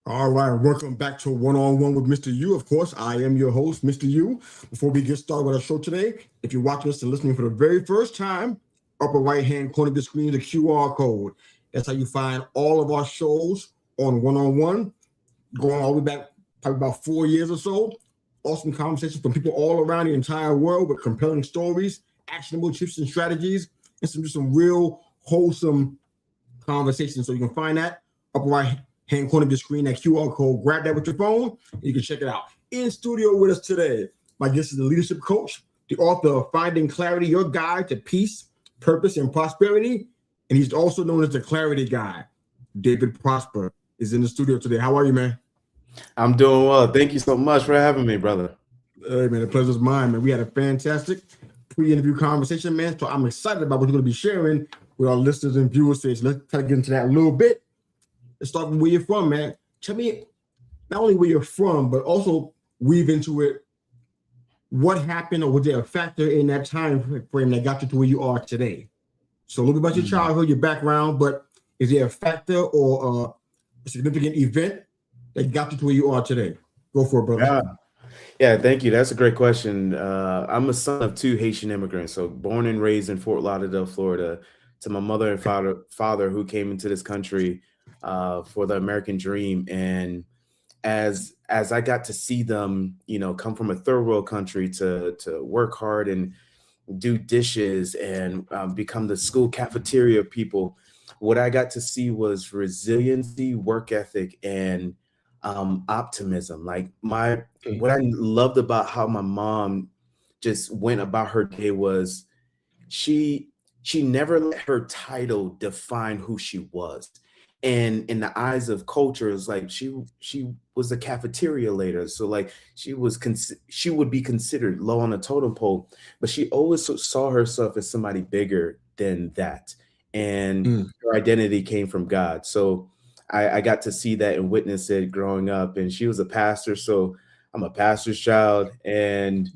All right, welcome back to One-on-One with Mr. U. Of course, I am your host, Mr. U. Before we get started with our show today, if you're watching us and listening for the very first time, upper right-hand corner of the screen is a QR code. That's how you find all of our shows on One-on-One, going all the way back probably about 4 years or so. Awesome conversations from people all around the entire world with compelling stories, actionable tips and strategies, and some real wholesome conversations. So you can find that upper right-hand corner of the screen, that QR code. Grab that with your phone, and you can check it out. In studio with us today, my guest is the leadership coach, the author of Finding Clarity, Your Guide to Peace, Purpose, and Prosperity. And he's also known as the Clarity Guy. David Prosper is in the studio today. How are you, man? I'm doing well. Thank you so much for having me, brother. Hey, man, the pleasure's mine, man. We had a fantastic pre-interview conversation, man. So I'm excited about what you're going to be sharing with our listeners and viewers today. So let's try to get into that a little bit. Let's start with where you're from, man. Tell me not only where you're from, but also weave into it what happened, or was there a factor in that time frame that got you to where you are today? So a little bit about your childhood, your background, but is there a factor or a significant event that got you to where you are today? Go for it, brother. Yeah, thank you. That's a great question. I'm a son of two Haitian immigrants, so born and raised in Fort Lauderdale, Florida, to my mother and father who came into this country for the American dream. And as I got to see them, come from a third world country to work hard and do dishes and become the school cafeteria people, what I got to see was resiliency, work ethic, and optimism. What I loved about how my mom just went about her day was she never let her title define who she was. And in the eyes of culture, it's like she was a cafeteria later, so like she would be considered low on the totem pole, but she always saw herself as somebody bigger than that, and her identity came from God. So I got to see that and witness it growing up. And she was a pastor, so I'm a pastor's child. And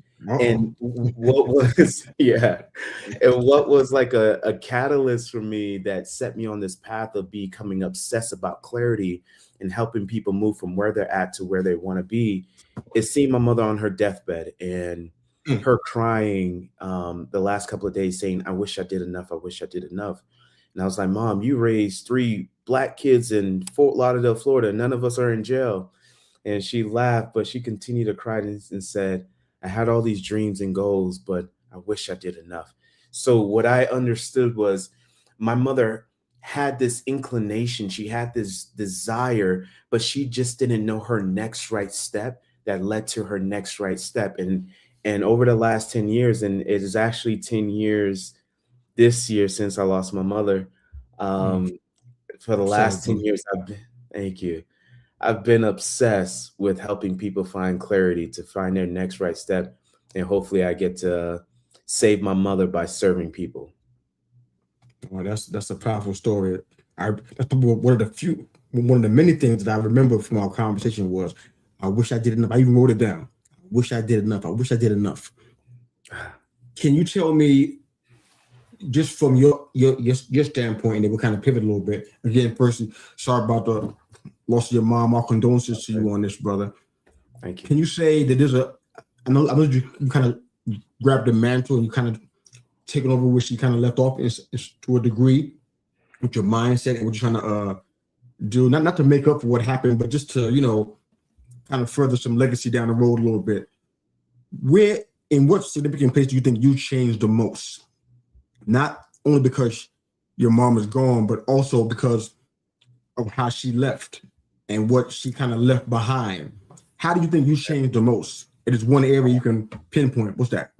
what was and what was like a catalyst for me that set me on this path of becoming obsessed about clarity and helping people move from where they're at to where they want to be is seeing my mother on her deathbed and her crying the last couple of days saying, I wish I did enough. I wish I did enough. And I was like, Mom, you raised 3 Black kids in Fort Lauderdale, Florida. None of us are in jail. And she laughed, but she continued to cry and said, I had all these dreams and goals, but I wish I did enough. So what I understood was my mother had this inclination. She had this desire, but she just didn't know her next right step that led to her next right step. And over the last 10 years, and it is actually 10 years this year since I lost my mother. For the last 10 years, I've been obsessed with helping people find clarity to find their next right step. And hopefully I get to save my mother by serving people. Well, that's a powerful story. That's one of the many things that I remember from our conversation was, I wish I did enough. I even wrote it down. I wish I did enough. I wish I did enough. Can you tell me, just from your standpoint, and then we'll kind of pivot a little bit. Again, first, sorry about the loss of your mom. Our condolences to you on this, brother. Thank you. Can you say that I know you kind of grabbed the mantle and you kind of taken over where she kind of left off is to a degree with your mindset and what you're trying to do, not to make up for what happened, but just to, kind of further some legacy down the road a little bit. Where, in what significant place do you think you changed the most? Not only because your mom is gone, but also because of how she left and what she kind of left behind. How do you think you changed the most? It is one area you can pinpoint. What's that?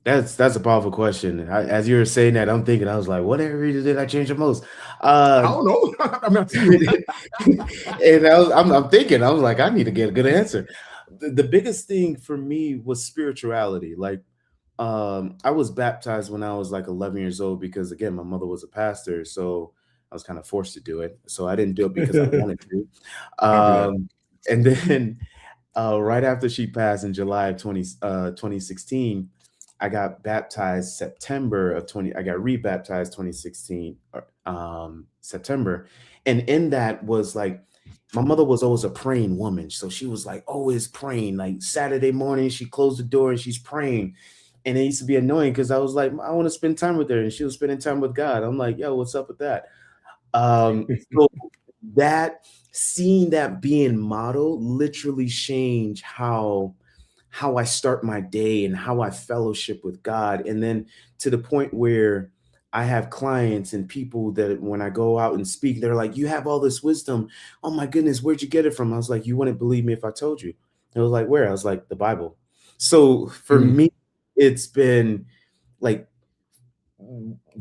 That's a powerful question. As you were saying that, I'm thinking, I was like, what area did I change the most? I don't know. And I'm thinking, I was like, I need to get a good answer. The biggest thing for me was spirituality. Like, I was baptized when I was like 11 years old because, again, my mother was a pastor, so I was kind of forced to do it. So I didn't do it because I wanted to. And then right after she passed in July of 2016, I got baptized September of 20. I got rebaptized 2016 September, and in that was like my mother was always a praying woman. So she was like always praying. Like Saturday morning, she closed the door and she's praying. And it used to be annoying because I was like, I want to spend time with her. And she was spending time with God. I'm like, yo, what's up with that? So that seeing that being modeled literally changed how I start my day and how I fellowship with God. And then to the point where I have clients and people that when I go out and speak, they're like, you have all this wisdom. Oh my goodness, where'd you get it from? I was like, you wouldn't believe me if I told you. It was like, where? I was like, the Bible. So for me, it's been like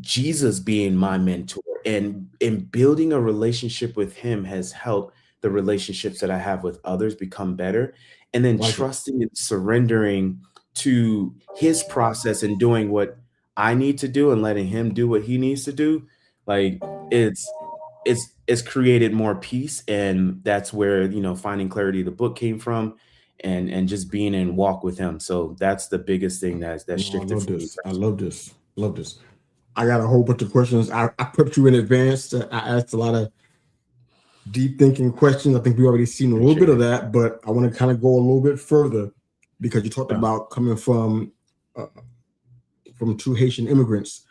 Jesus being my mentor, and in building a relationship with him has helped the relationships that I have with others become better. And then trusting and surrendering to his process and doing what I need to do and letting him do what he needs to do. Like it's created more peace. And that's where, Finding Clarity, the book, came from, and just being in walk with him. So that's the biggest thing that shifted for me. I love this. Love this. I got a whole bunch of questions. I prepped you in advance. I asked a lot of deep thinking questions. I think we already seen a little bit of that, but I want to kind of go a little bit further because you talked about coming from two Haitian immigrants.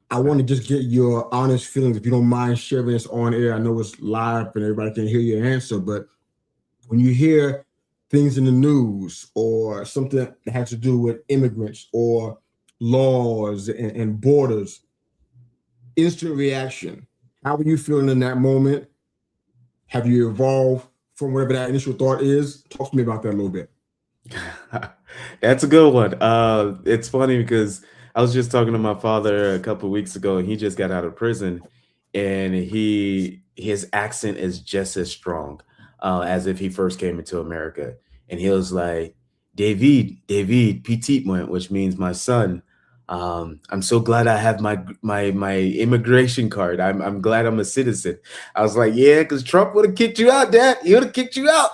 I want to just get your honest feelings, if you don't mind sharing this on air. I know it's live and everybody can hear your answer, but when you hear things in the news or something that has to do with immigrants or laws and borders, instant reaction. How are you feeling in that moment? Have you evolved from whatever that initial thought is? Talk to me about that a little bit. That's a good one. It's funny because I was just talking to my father a couple of weeks ago, and he just got out of prison, and his accent is just as strong as if he first came into America. And he was like, David, petit moi, which means my son. I'm so glad I have my immigration card. I'm glad I'm a citizen. I was like, yeah, because Trump would have kicked you out, Dad. He would have kicked you out.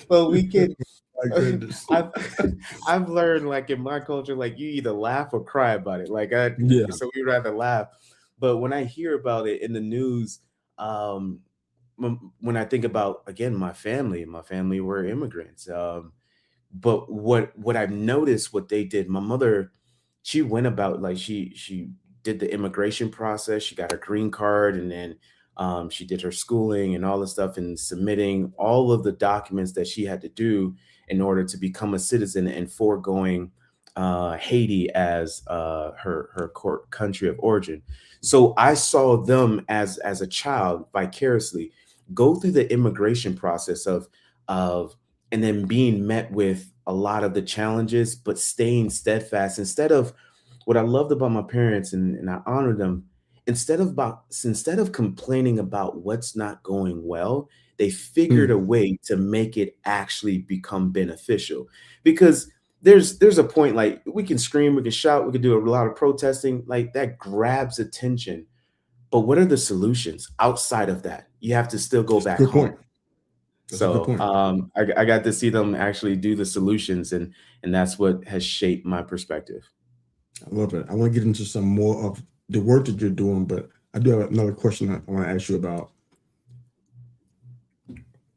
But we can. My goodness. I've learned, like, in my culture, like, you either laugh or cry about it. So we'd rather laugh. But when I hear about it in the news, when I think about, again, my family were immigrants. But what I've noticed, what they did, my mother, she went about, like, she did the immigration process. She got her green card, and then she did her schooling and all the stuff, and submitting all of the documents that she had to do in order to become a citizen, and foregoing Haiti as her country of origin. So I saw them as a child vicariously go through the immigration process of and then being met with a lot of the challenges, but staying steadfast. Instead of, what I loved about my parents, and I honor them, instead of complaining about what's not going well, they figured a way to make it actually become beneficial. Because there's a point, like, we can scream, we can shout, we can do a lot of protesting, like, that grabs attention. But what are the solutions outside of that? You have to still go back home. So I got to see them actually do the solutions, and that's what has shaped my perspective. I love it. I want to get into some more of the work that you're doing, but I do have another question I want to ask you about.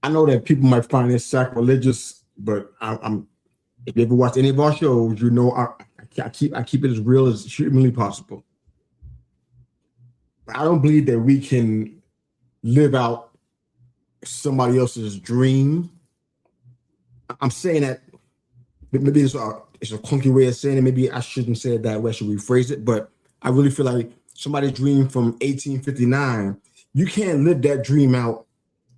I know that people might find this sacrilegious, but I'm if you ever watch any of our shows, you know I keep it as real as humanly possible. I don't believe that we can live out somebody else's dream. I'm saying that maybe it's a clunky way of saying it. Maybe I shouldn't say it that way. I should rephrase it. But I really feel like somebody's dream from 1859, you can't live that dream out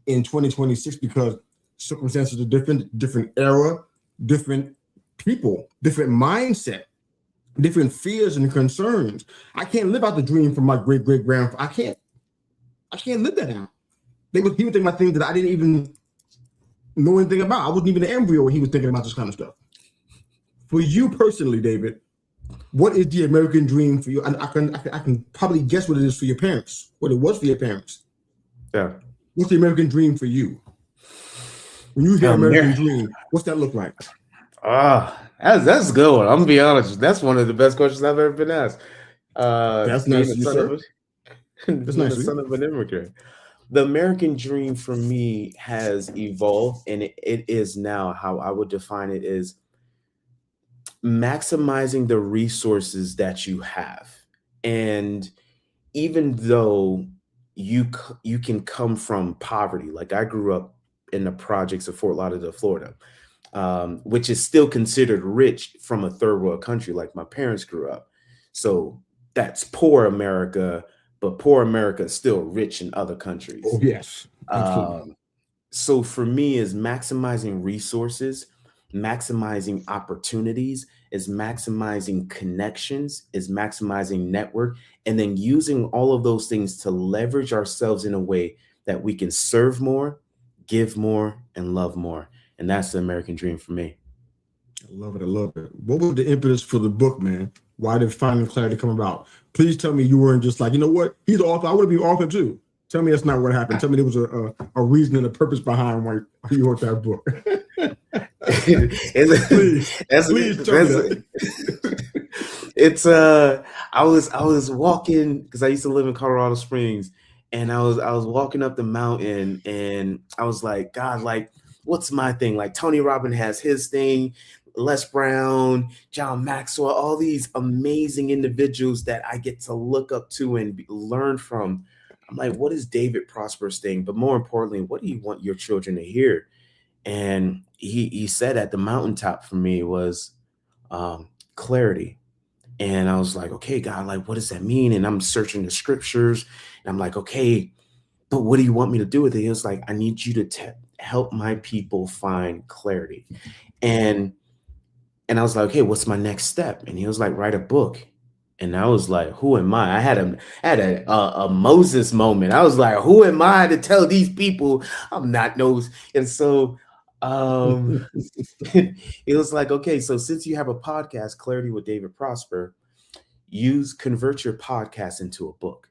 in 2026 because circumstances are different era, different people, different mindset, different fears and concerns. I can't live out the dream from my great-great-grandfather. I can't live that out. People think about things that I didn't even know anything about. I wasn't even an embryo when he was thinking about this kind of stuff. For you personally, David, what is the American dream for you? And I can probably guess what it is for your parents, what it was for your parents. Yeah. What's the American dream for you? When you hear American dream, what's that look like? That's a good one. I'm gonna be honest. That's one of the best questions I've ever been asked. That's nice, you sir. That's I'm nice the of you. son of an immigrant. The American dream for me has evolved, and it is now how I would define it is maximizing the resources that you have. And even though you can come from poverty, like I grew up in the projects of Fort Lauderdale, Florida, which is still considered rich from a third world country, like my parents grew up. So that's poor America, but poor America is still rich in other Oh countries. yes, absolutely. Um, so for me is maximizing resources, maximizing opportunities, is maximizing connections, is maximizing network, and then using all of those things to leverage ourselves in a way that we can serve more, give more, and love more. And that's the American dream for me. I love it. I love it. What was the impetus for the book, man? Why did Finding Clarity come about? Please tell me you weren't just like, you know what? He's an author. I want to be an author too. Tell me that's not what happened. Tell me there was a reason and a purpose behind why you wrote that book. Please, please tell me that. It's I was walking because I used to live in Colorado Springs, and I was walking up the mountain, and I was like, God, like, what's my thing? Like Tony Robbins has his thing, Les Brown, John Maxwell, all these amazing individuals that I get to look up to and learn from. I'm like, what is David Prosper's thing? But more importantly, what do you want your children to hear? And he said at the mountaintop for me was clarity. And I was like, okay, God, like, what does that mean? And I'm searching the scriptures, and I'm like, okay, but what do you want me to do with it? He was like, I need you to help my people find clarity. And I was like, okay, what's my next step? And he was like, write a book. And I was like, who am I? I had a Moses moment. I was like, who am I to tell these people I'm not knows? And so it was like, okay, so since you have a podcast, Clarity with David Prosper, convert your podcast into a book.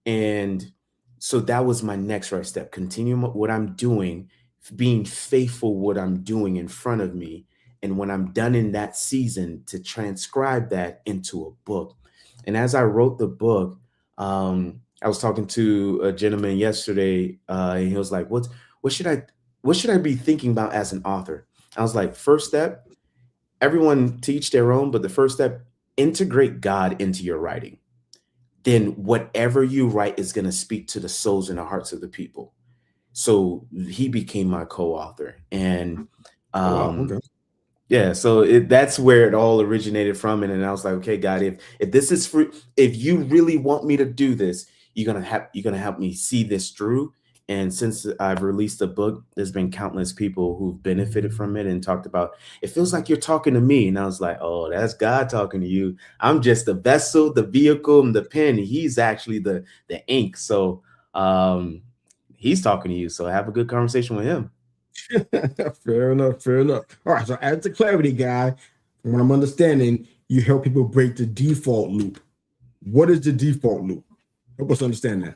And so that was my next right step. Continue what I'm doing, being faithful what I'm doing in front of me. And when I'm done in that season, to transcribe that into a book. And as I wrote the book, I was talking to a gentleman yesterday, and he was like, what should I be thinking about as an author? I was like, first step, everyone teach their own, but the first step, integrate God into your writing. Then whatever you write is going to speak to the souls and the hearts of the people. So he became my co-author. And Oh, wow. Okay. yeah, so that's where it all originated from. And then I was like, okay, God, if this is free, if you really want me to do this, you're gonna help me see this through. And since I've released a book, there's been countless people who've benefited from it and talked about, it feels like you're talking to me. And I was like, oh, that's God talking to you. I'm just the vessel, the vehicle, and the pen. He's actually the ink. So he's talking to you. So have a good conversation with him. Fair enough. Fair enough. All right. So as the clarity guy, from what I'm understanding, you help people break the default loop. What is the default loop? Help us understand that.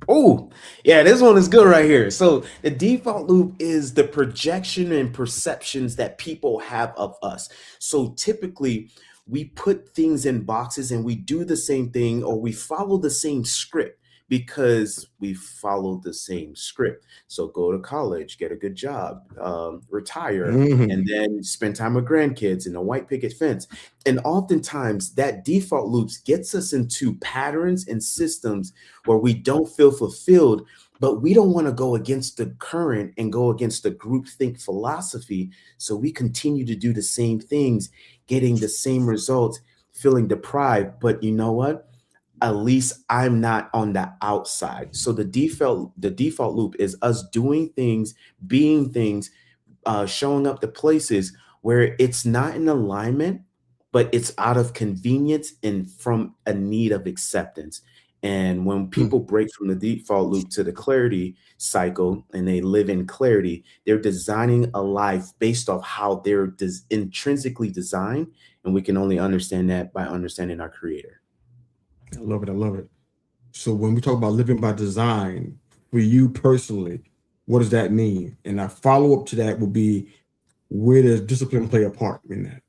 Oh, yeah, this one is good right here. So the default loop is the projection and perceptions that people have of us. So typically we put things in boxes and we do the same thing, or we follow the same script because we follow the same script. So go to college, get a good job, retire, and then spend time with grandkids in a white picket fence. And oftentimes that default loops gets us into patterns and systems where we don't feel fulfilled, but we don't want to go against the current and go against the groupthink philosophy. So we continue to do the same things, getting the same results, feeling deprived. But you know what? At least I'm not on the outside. So the default loop is us doing things, being things, showing up to places where it's not in alignment, but it's out of convenience and from a need of acceptance. And when people break from the default loop to the clarity cycle and they live in clarity, they're designing a life based off how they're intrinsically designed. And we can only understand that by understanding our creator. I love it. I love it. So when we talk about living by design, for you personally, what does that mean? And our follow-up to that would be, where does discipline play a part in that?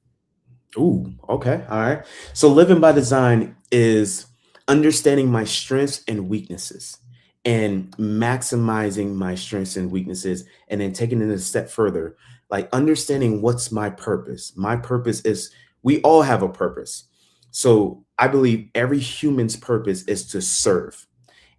Ooh, okay. All right. So living by design is understanding my strengths and weaknesses and maximizing my strengths and weaknesses, and then taking it a step further, like understanding what's my purpose. My purpose is, we all have a purpose. So I believe every human's purpose is to serve.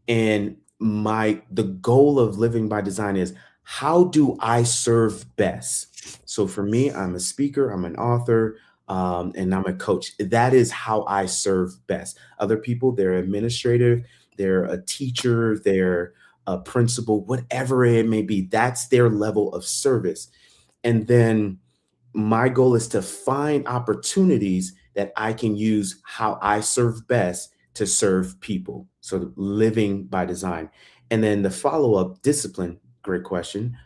And the goal of living by design is, how do I serve best? So for me, I'm a speaker, I'm an author, and I'm a coach. That is how I serve best. Other people, they're administrative, they're a teacher, they're a principal, whatever it may be. That's their level of service. And then my goal is to find opportunities that I can use how I serve best to serve people. So living by design. And then the follow up, discipline, great question.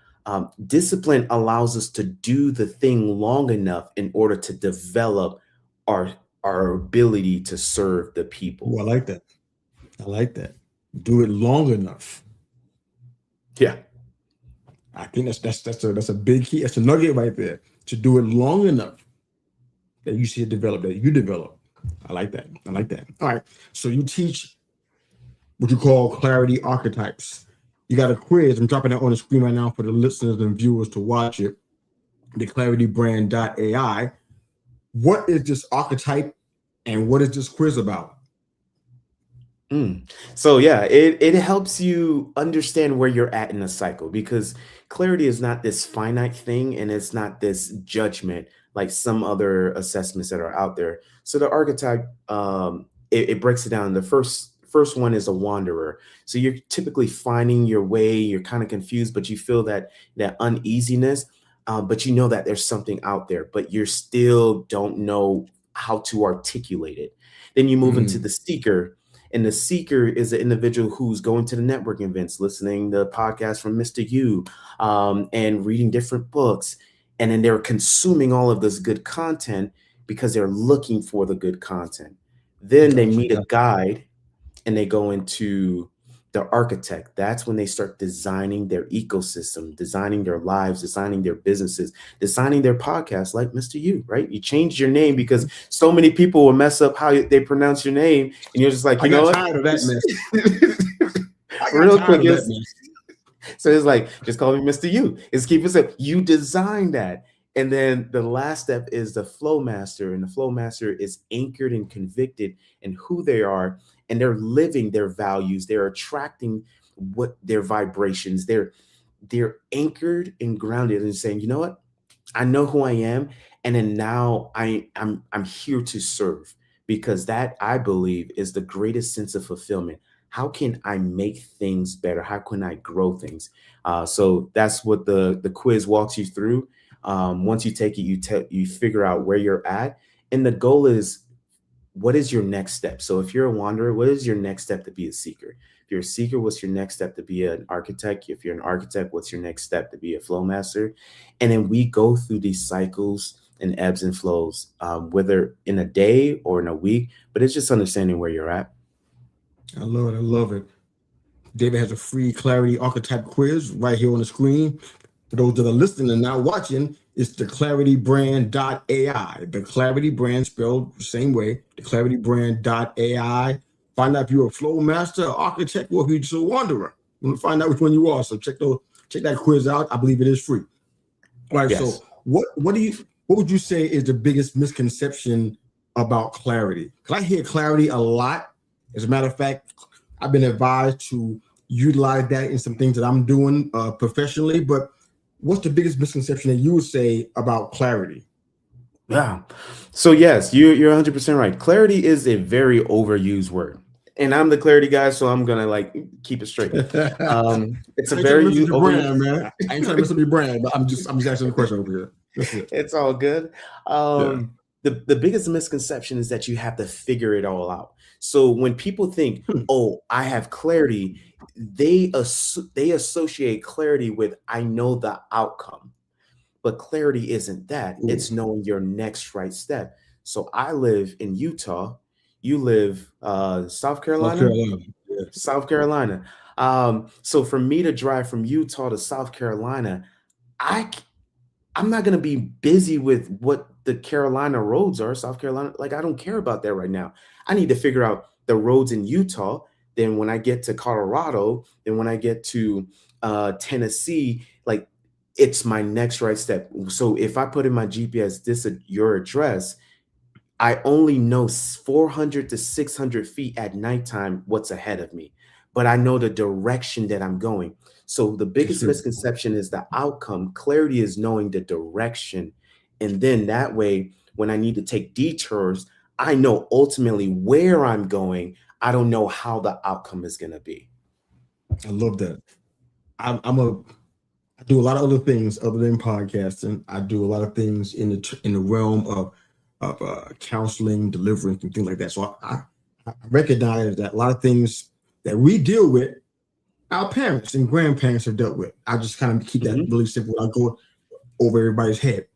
Discipline allows us to do the thing long enough in order to develop our our ability to serve the Oh, people. I like that. I like that. Do it long enough. Yeah. I think that's a big key. That's a nugget right there. To do it long enough that you see it develop, that you develop. I like that. I like that. All right. So you teach what you call clarity archetypes. You got a quiz. I'm dropping that on the screen right now for the listeners and viewers to watch it. The claritybrand.ai. What is this archetype and what is this quiz about? So yeah, it helps you understand where you're at in the cycle, because clarity is not this finite thing, and it's not this judgment like some other assessments that are out there. So the archetype, it breaks it down. The first one is a wanderer. So you're typically finding your way. You're kind of confused, but you feel that uneasiness. But you know that there's something out there, but you still don't know how to articulate it. Then you move into Mm, the seeker, and the seeker is the individual who's going to the networking events, listening to podcasts from Mr. U, and reading different books. And then they're consuming all of this good content because they're looking for the good content. Then they gotcha. meet a guide and they go into the architect. That's when they start designing their ecosystem, designing their lives, designing their businesses, designing their podcasts, like Mr. U, right? You changed your name because so many people will mess up how they pronounce your name. And you're just like, I you know got what? tired of that mess. I got Real tired quick of that is, mess. so it's like, just call me Mr. U. It's keep it simple. You design that. And then the last step is the flow master. And the flow master is anchored and convicted in who they are, and they're living their values. They're attracting what their vibrations. They're anchored and grounded and saying, you know what? I know who I am, and then now I'm here to serve, because that, I believe, is the greatest sense of fulfillment. How can I make things better? How can I grow things? So that's what the quiz walks you through. Once you take it, you figure out where you're at, and the goal is, what is your next step? So if you're a wanderer, what is your next step to be a seeker? If you're a seeker, what's your next step to be an architect? If you're an architect, what's your next step to be a flow master? And then we go through these cycles and ebbs and flows, whether in a day or in a week, but it's just understanding where you're at. I love it. I love it. David has a free clarity archetype quiz right here on the screen. For those that are listening and not watching, it's the claritybrand.ai. The Clarity Brand spelled the same way, the claritybrand.ai. Find out if you're a flow master, architect, or if you're just a wanderer. You want to find out which one you are. So check that quiz out. I believe it is free. All right. Yes. So what would you say is the biggest misconception about clarity? Because I hear clarity a lot. As a matter of fact, I've been advised to utilize that in some things that I'm doing professionally. But what's the biggest misconception that you would say about clarity? Yeah. So yes, you're 100% right. Clarity is a very overused word. And I'm the clarity guy, so I'm gonna like keep it straight. I It's a ain't trying to very mess up your overused. brand, man. I ain't trying to mess up your brand, but I'm just asking a question over here. That's it. It's all good. Yeah. The biggest misconception is that you have to figure it all out. So when people think, Hmm. "Oh, I have clarity," they associate clarity with, "I know the outcome." But clarity isn't that. Ooh, It's knowing your next right step. So I live in Utah. You live South South Carolina? Carolina. Yeah. South Carolina. So for me to drive from Utah to South Carolina, I I'm not gonna be busy with what the Carolina roads are, South Carolina. Like, I don't care about that right now. I need to figure out the roads in Utah, then when I get to Colorado, then when I get to Tennessee, like it's my next right step. So if I put in my GPS, this is your address, I only know 400 to 600 feet at nighttime what's ahead of me, but I know the direction that I'm going. So the biggest misconception is the outcome. Clarity is knowing the direction. And then that way, when I need to take detours, I know ultimately where I'm going. I don't know how the outcome is going to be. I love that. I do a lot of other things other than podcasting. I do a lot of things in the realm of counseling, deliverance, and things like that. So I recognize that a lot of things that we deal with, our parents and grandparents have dealt with. I just kind of keep that really simple. I go over everybody's head.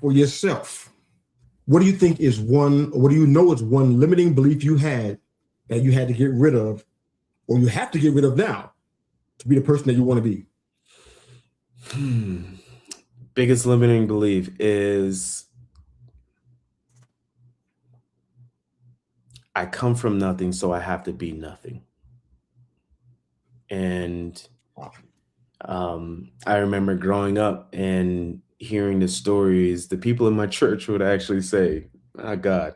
For yourself, what do you think is what do you know is one limiting belief you had that you had to get rid of, or you have to get rid of now to be the person that you want to be? Biggest limiting belief is I come from nothing, so I have to be nothing. And I remember growing up and hearing the stories. The people in my church would actually say, "My God,"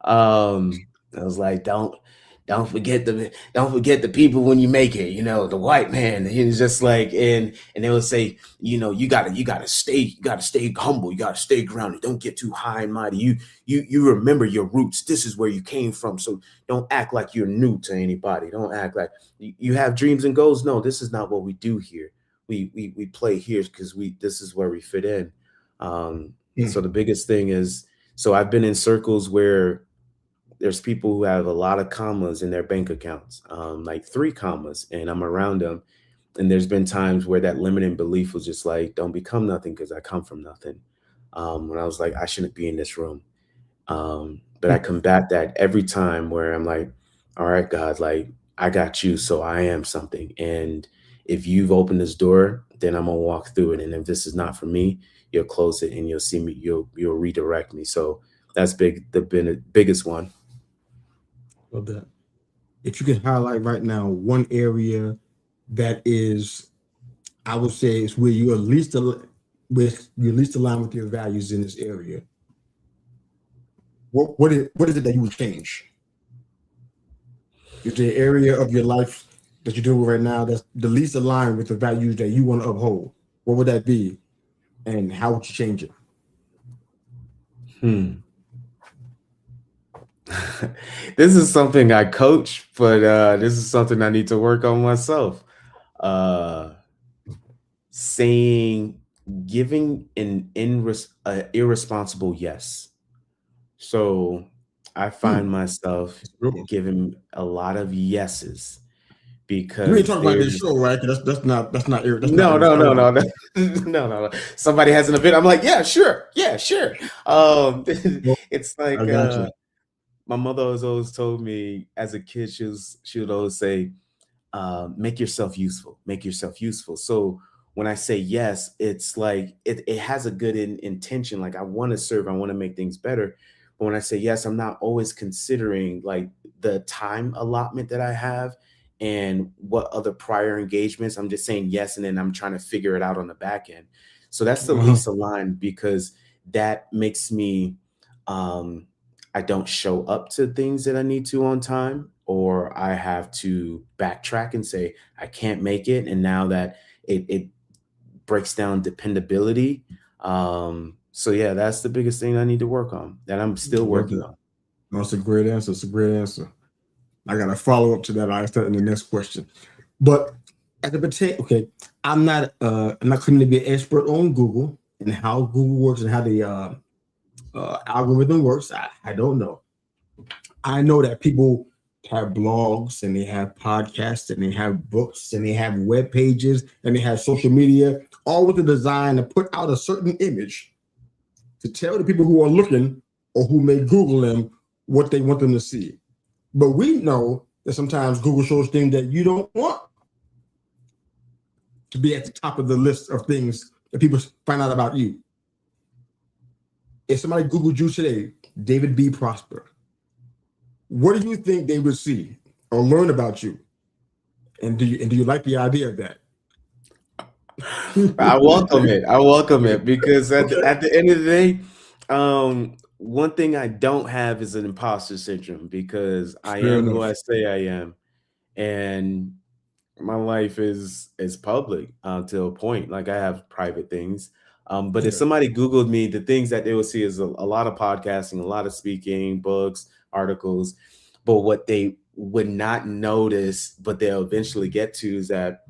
I was like, "Don't forget the people when you make it." You know, the white man. He was just like, and they would say, you know, you gotta stay humble. You gotta stay grounded. Don't get too high and mighty. You remember your roots. This is where you came from. So don't act like you're new to anybody. Don't act like you have dreams and goals. No, this is not what we do here. We play here because this is where we fit in. So the biggest thing is, so I've been in circles where there's people who have a lot of commas in their bank accounts, like 3 commas, and I'm around them. And there's been times where that limiting belief was just like, don't become nothing because I come from nothing. When I was like, I shouldn't be in this room. But I combat that every time where I'm like, all right, God, like I got you. So I am something. And if you've opened this door, then I'm gonna walk through it. And if this is not for me, you'll close it and you'll see me, you'll redirect me. So that's the biggest one. Love that. If you can highlight right now one area that is, I would say, is where you're least aligned with your values in this area, what is it that you would change? Is there an area of your life that you're doing right now that's the least aligned with the values that you want to uphold? What would that be, and how would you change it? This is something I coach, but this is something I need to work on myself. Giving an irresponsible yes. So I find myself giving a lot of yeses because you ain't talking about this show, right? That's not. No. Somebody has an event. I'm like, yeah, sure. It's like my mother has always told me as a kid, she would always say, make yourself useful. So when I say yes, it's like it has a good intention. Like I want to serve, I want to make things better. But when I say yes, I'm not always considering like the time allotment that I have and what other prior engagements. I'm just saying yes, and then I'm trying to figure it out on the back end. So that's the least aligned, because that makes me I don't show up to things that I need to on time, or I have to backtrack and say, I can't make it. And now that it breaks down dependability. So yeah, that's the biggest thing I need to work on, that I'm still working on. That's a great answer. I got a follow up to that. I'll start in the next question. But at the potato, okay, I'm not claiming to be an expert on Google and how Google works and how the algorithm works. I don't know. I know that people have blogs and they have podcasts and they have books and they have web pages and they have social media, all with the design to put out a certain image to tell the people who are looking or who may Google them what they want them to see. But we know that sometimes Google shows things that you don't want to be at the top of the list of things that people find out about you. If somebody Googled you today, David B. Prosper, What do you think they would see or learn about you? And do you like the idea of that? I welcome it. I welcome it because Okay. at the end of the day, one thing I don't have is an imposter syndrome because I Fair am who enough. I say I am, and my life is public to a point. Like I have private things, but if Yeah. somebody Googled me, the things that they will see is a lot of podcasting, a lot of speaking, books, articles. But what they would not notice, but they'll eventually get to, is that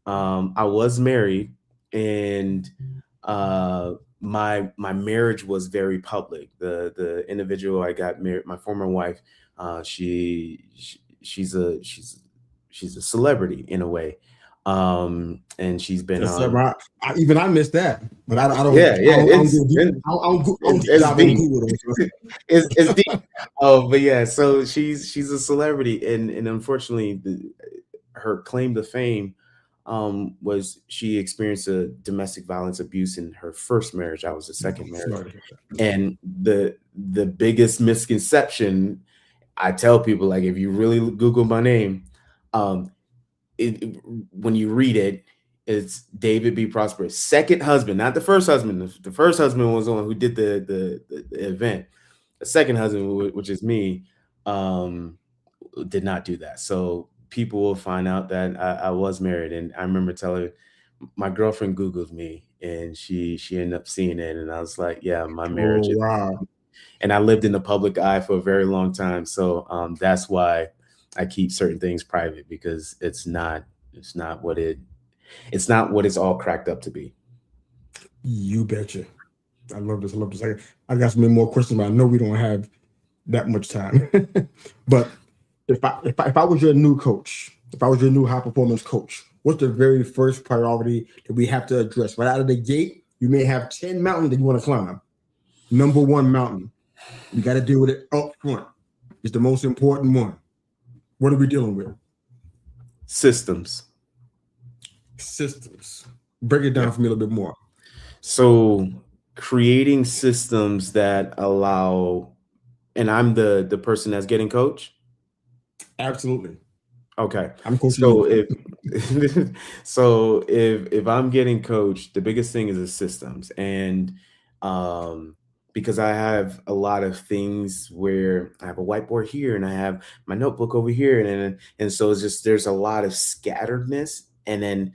I was married, and my marriage was very public. The individual I got married, my former wife, she's a celebrity in a way, and she's been That's on. even I missed that, but Yeah, yeah, I don't go deep. I don't deep it's dive on deep. Google though. So. It's deep. Oh, but yeah, so she's a celebrity, and unfortunately, her claim to fame was she experienced a domestic violence abuse in her first marriage. I was the second marriage, Sorry to hear that. and the biggest misconception I tell people, like, if you really Google my name, um, when you read it, it's David B. Prosperous, second husband, not the first husband. The first husband was the one who did the event. The second husband, which is me, um, did not do that. So people will find out that I was married, and I remember telling my girlfriend Googled me, and she ended up seeing it, and I was like, yeah, my Oh marriage is. wow. And I lived in the public eye for a very long time, so that's why I keep certain things private, because it's not what it's all cracked up to be. You betcha. I love this. I love this. I got some more questions, but I know we don't have that much time. But if I was your new coach, if I was your new high performance coach, what's the very first priority that we have to address right out of the gate? You may have 10 mountains that you want to climb. Number one mountain, you got to deal with it up front. It's the most important one. What are we dealing with? Systems. Systems. Break it down Yeah. for me a little bit more. So creating systems that allow, and I'm the person that's getting coached. Absolutely. Okay. I'm coaching So you. if I'm getting coached, the biggest thing is the systems. And because I have a lot of things where I have a whiteboard here and I have my notebook over here, and so it's just, there's a lot of scatteredness, and then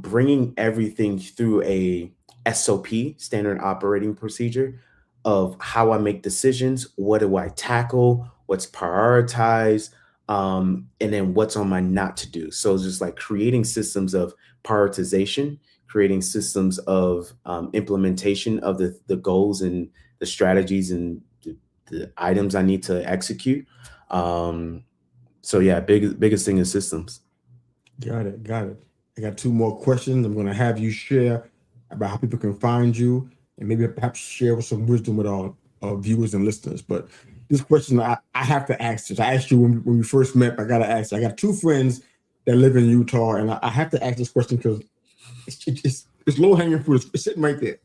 bringing everything through a SOP, standard operating procedure, of how I make decisions, what do I tackle, what's prioritized, and then what's on my not to do. So it's just like creating systems of prioritization, creating systems of implementation of the goals and the strategies and the items I need to execute. So yeah, biggest thing is systems. Got it. Got it. I got two more questions. I'm going to have you share about how people can find you and maybe perhaps share with some wisdom with our viewers and listeners. But this question, I have to ask this. I asked you when we first met, I got to ask you. I got two friends that live in Utah, and I have to ask this question because it's low hanging fruit. It's sitting right there.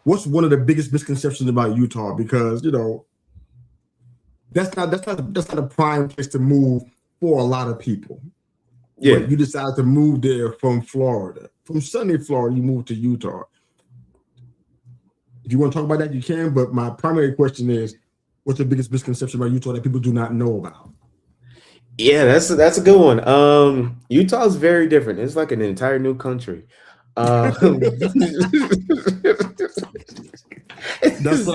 What's one of the biggest misconceptions about Utah? Because, that's not a prime place to move for a lot of people. Yeah. But you decided to move there from Florida. From sunny Florida, you moved to Utah. If you want to talk about that, you can. But my primary question is, what's the biggest misconception about Utah that people do not know about? Yeah, that's a good one. Utah is very different. It's like an entire new country. That's what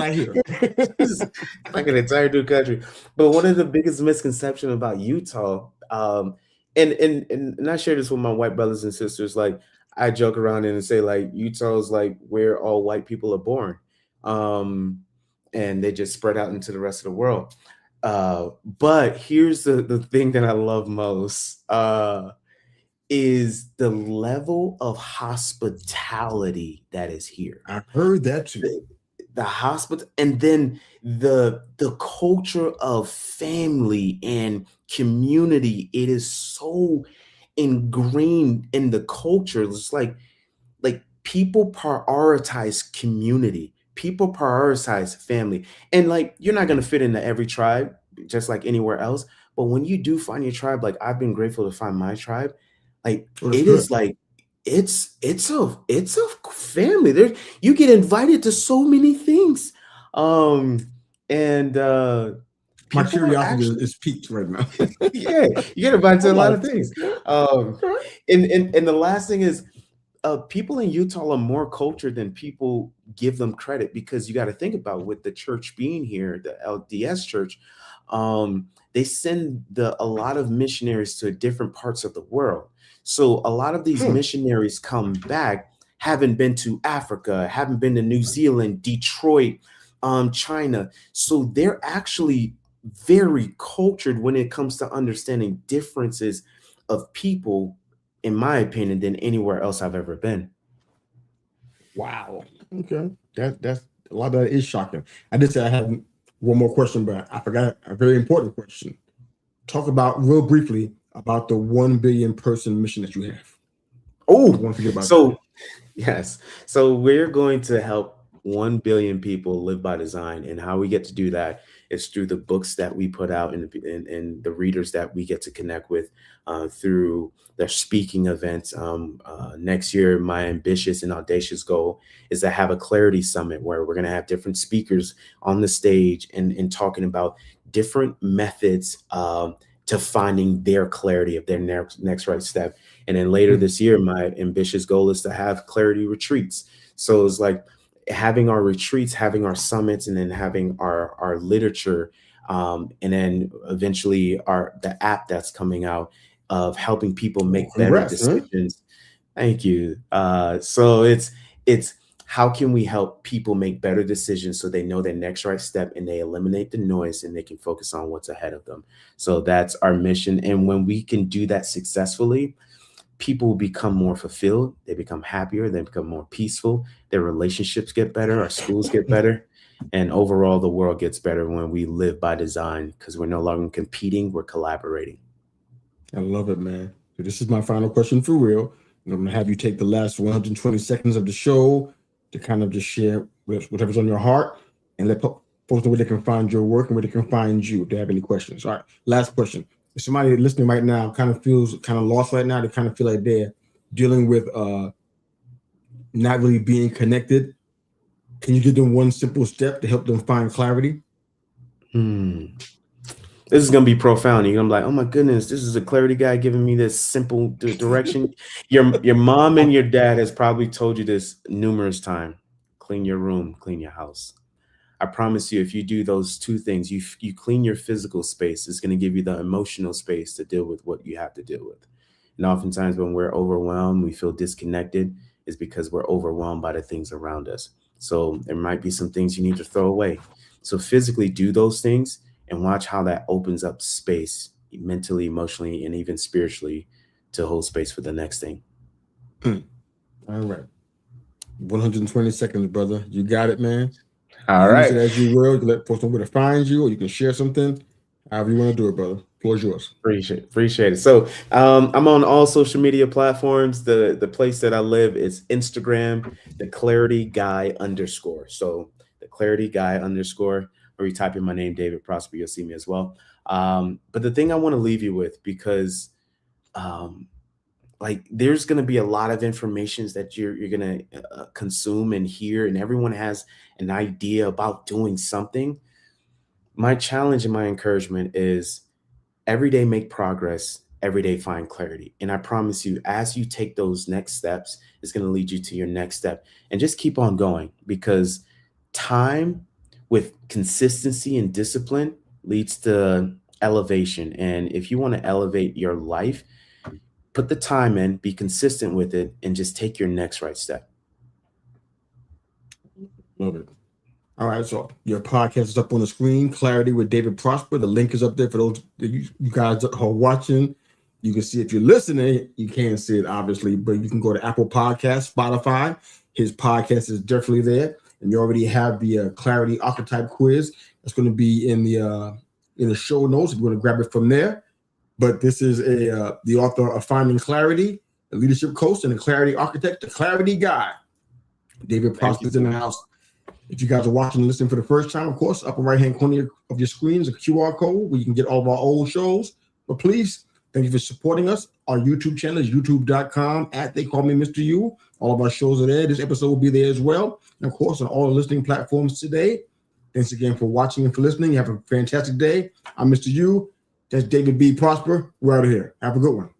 I hear. It's like an entire new country. But one of the biggest misconceptions about Utah, and I share this with my white brothers and sisters. Like, I joke around and say, like, Utah is like where all white people are born, and they just spread out into the rest of the world. But here's the thing that I love most, is the level of hospitality that is here. I heard that too. The hospital, and then the culture of family and community. It is so ingrained in the culture. It's like people prioritize community, people prioritize family, and like, you're not going to fit into every tribe, just like anywhere else. But when you do find your tribe, like I've been grateful to find my tribe, like it is like it's a family. There you get invited to so many things. And My people are curiosity actually is peaked right now. yeah, you get invited to a lot of things. Okay. And the last thing is people in Utah are more cultured than people give them credit, because you got to think about, with the church being here, the LDS church, they send a lot of missionaries to different parts of the world. So a lot of these missionaries come back, haven't been to Africa, haven't been to New Zealand, Detroit, China. So they're actually very cultured when it comes to understanding differences of people, in my opinion, than anywhere else I've ever been. Wow. Okay. That's a lot of that is shocking. I did say I had one more question, but I forgot a very important question. Talk about real briefly about the 1 billion person mission that you have. Oh, I won't forget about so that. yes. So we're going to help 1 billion people live by design. And how we get to do that is through the books that we put out, and the readers that we get to connect with through their speaking events. Next year, my ambitious and audacious goal is to have a Clarity Summit, where we're going to have different speakers on the stage and talking about different methods to finding their clarity of their next right step. And then later this year, my ambitious goal is to have clarity retreats. So it's like having our retreats, having our summits, and then having our literature, and then eventually the app that's coming out of helping people make better decisions. Thank you. So it's how can we help people make better decisions so they know their next right step, and they eliminate the noise, and they can focus on what's ahead of them. So that's our mission. And when we can do that successfully, people will become more fulfilled, they become happier, they become more peaceful, their relationships get better, our schools get better, and overall the world gets better when we live by design, because we're no longer competing, we're collaborating. I love it, man. So this is my final question for real. And I'm going to have you take the last 120 seconds of the show to kind of just share whatever's on your heart, and let folks know where they can find your work and where they can find you if they have any questions. All right, last question. If somebody listening right now kind of feels kind of lost right now, they kind of feel like they're dealing with not really being connected, can you give them one simple step to help them find clarity? This is going to be profound. You're going to be like, oh my goodness, this is a clarity guy giving me this simple direction. Your mom and your dad has probably told you this numerous times. Clean your room, clean your house. I promise you, if you do those two things, you clean your physical space, it's going to give you the emotional space to deal with what you have to deal with. And oftentimes when we're overwhelmed, we feel disconnected, is because we're overwhelmed by the things around us. So there might be some things you need to throw away. So physically do those things, and watch how that opens up space mentally, emotionally, and even spiritually to hold space for the next thing. All right. 120 seconds, brother. You got it, man. All right. Use it as you will. You can let folks know where to find you, or you can share something. However you want to do it, brother. Floor is yours. Appreciate it. So I'm on all social media platforms. The place that I live is Instagram, the Clarity Guy _. So the Clarity Guy _, or you type in my name, David Prosper, you'll see me as well. But the thing I want to leave you with, because like there's going to be a lot of information that you're going to consume and hear, and everyone has an idea about doing something. My challenge and my encouragement is every day make progress, every day find clarity. And I promise you, as you take those next steps, it's going to lead you to your next step, and just keep on going, because time with consistency and discipline leads to elevation. And if you want to elevate your life, put the time in, be consistent with it, and just take your next right step. Love it. All right, so your podcast is up on the screen, Clarity with David Prosper. The link is up there for those you guys that are watching. You can see, if you're listening, you can't see it obviously, but you can go to Apple Podcasts, Spotify. His podcast is definitely there, and you already have the Clarity Archetype Quiz. That's going to be in the show notes if you want to grab it from there. But this is the author of Finding Clarity, the leadership coach, and the Clarity Architect, the Clarity Guy. David Prosper is in the house. If you guys are watching and listening for the first time, of course, upper right-hand corner of your screen is a QR code where you can get all of our old shows. But please, thank you for supporting us. Our YouTube channel is youtube.com/They Call Me Mr. U. All of our shows are there. This episode will be there as well. And of course, on all the listening platforms today. Thanks again for watching and for listening. Have a fantastic day. I'm Mr. U. That's David B. Prosper. We're out of here. Have a good one.